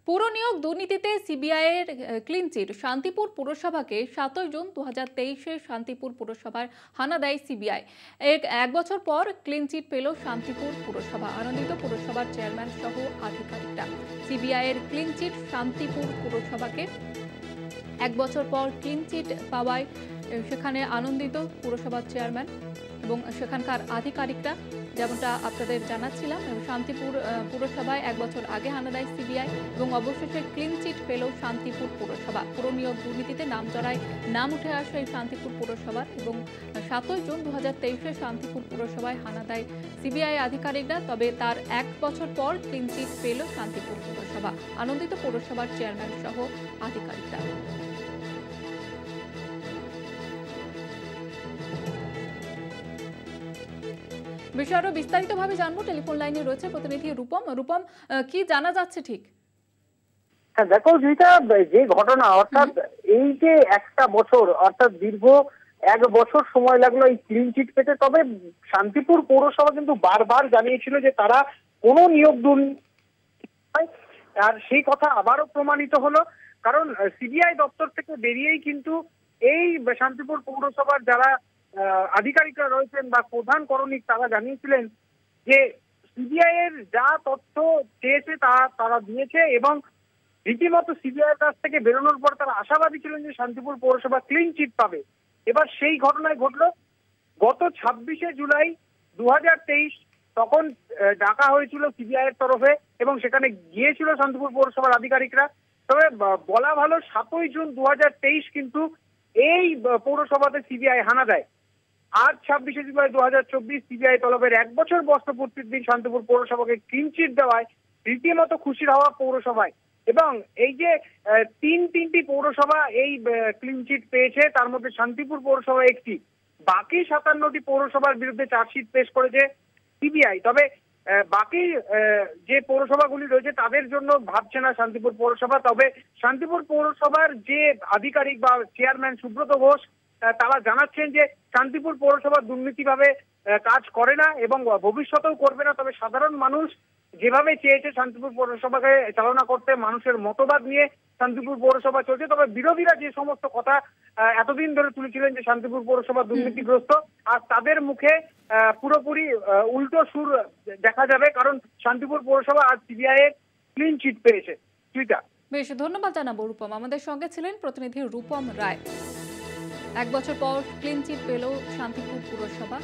পুর নিয়োগ দুর্নীতিতে সিবিআইয়ের ক্লিন চিট। শান্তিপুর পুরসভাকে 7 জুন 2023-এ শান্তিপুর পুরসভার হানা দেয় সিবিআই। এক বছর পর ক্লিন চিট পেল শান্তিপুর পুরসভা। আনন্দিত পুরসভার চেয়ারম্যান সহ আধিকারিকরা। সিবিআইয়ের ক্লিন চিট শান্তিপুর পুরসভাকে এক বছর পর ক্লিন চিট পাওয়ায় সেখানে আনন্দিত পুরসভার চেয়ারম্যান এবং সেখানকার আধিকারিকরা। যেমনটা আপনাদের জানাচ্ছিলাম, শান্তিপুর পুরসভায় এক বছর আগে হানা দেয় সিবিআই এবং অবশেষে ক্লিন চিট পেল শান্তিপুর পুরসভা। পুর নিয়োগ দুর্নীতিতে নামজড়ায় নাম উঠে আসে এই শান্তিপুর পুরসভার এবং 7 জুন 2023-এ শান্তিপুর পুরসভায় হানা দেয় সিবিআই আধিকারিকরা। তবে তার এক বছর পর ক্লিন চিট পেল শান্তিপুর পুরসভা। আনন্দিত পুরসভার চেয়ারম্যান সহ আধিকারিকরা। বিষয় আরো বিস্তারিতভাবে জানবো। টেলিফোন লাইনে রয়েছে প্রতিনিধি রূপম। রূপম, কি জানা যাচ্ছে ঠিক? দেখো যেটা যে ঘটনা, অর্থাৎ এই যে একটা বছর, অর্থাৎ দীর্ঘ এক বছর সময় লাগলো এই ক্লিন চিট পেতে। তবে শান্তিপুর পৌরসভা কিন্তু বারবার জানিয়েছিল যে তারা কোনো নিয়োগ দুর্নীতি, আর সেই কথা আবারও প্রমাণিত হলো। কারণ সিবিআই দপ্তর থেকে বেরিয়েই কিন্তু এই শান্তিপুর পৌরসভার যারা আধিকারিকরা রয়েছেন বা প্রধান করণিক, তারা জানিয়েছিলেন যে সিবিআই এর যা তথ্য চেয়েছে তা তারা দিয়েছে এবং রীতিমতো সিবিআই এর কাছ থেকে বেরোনোর পর তারা আশাবাদী ছিলেন যে শান্তিপুর পৌরসভা ক্লিন চিট পাবে। এবার সেই ঘটনায় ঘটলো গত 26শে জুলাই 2023। তখন ডাকা হয়েছিল সিবিআই এর তরফে এবং সেখানে গিয়েছিল শান্তিপুর পৌরসভার আধিকারিকরা। তবে বলা ভালো 7 জুন 2023 কিন্তু এই পৌরসভাতে সিবিআই হানা দেয়। আজ 26শে জুলাই 2024 সিবিআই তলবের এক বছর বর্ষপূর্তির দিন শান্তিপুর পৌরসভাকে ক্লিন চিট দেওয়ায় রীতিমতো খুশির হওয়া পৌরসভায়। এবং এই যে তিনটি পৌরসভা এই ক্লিন চিট পেয়েছে, তার মধ্যে শান্তিপুর পৌরসভা একটি। বাকি 57টি পৌরসভার বিরুদ্ধে চার্জশিট পেশ করেছে সিবিআই। তবে বাকি যে পৌরসভাগুলি রয়েছে তাদের জন্য ভাবছে না শান্তিপুর পৌরসভা। তবে শান্তিপুর পৌরসভার যে আধিকারিক বা চেয়ারম্যান সুব্রত ঘোষ, তারা জানাচ্ছেন যে শান্তিপুর পৌরসভা দুর্নীতিভাবে কাজ করে না এবং ভবিষ্যতেও করবে না। তবে সাধারণ মানুষ যেভাবে চেয়েছে শান্তিপুর পৌরসভাকে চালনা করতে, মানুষের মতবাদ নিয়ে শান্তিপুর পৌরসভা চলছে। তবে বিরোধীরা যে সমস্ত কথা এতদিন ধরে তুলেছিলেন যে শান্তিপুর পৌরসভা দুর্নীতিগ্রস্ত, আর তাদের মুখে পুরোপুরি উল্টো সুর দেখা যাবে। কারণ শান্তিপুর পৌরসভা আজ সিবিআই এর ক্লিন চিট পেয়েছে। বেশ, ধন্যবাদ জানাবো রূপম। আমাদের সঙ্গে ছিলেন প্রতিনিধি রূপম রায়। এক বছর পর ক্লিন চিট পেল শান্তিপুর পুরসভা।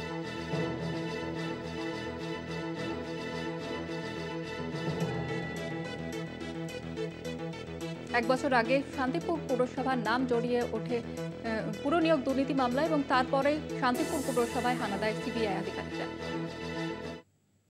এক বছর আগে শান্তিপুর পুরসভার নাম জড়িয়ে ওঠে পুর নিয়োগ দুর্নীতি মামলা এবং তারপরে শান্তিপুর পুরসভায় হানা দেয় সিবিআই আধিকারিকরা।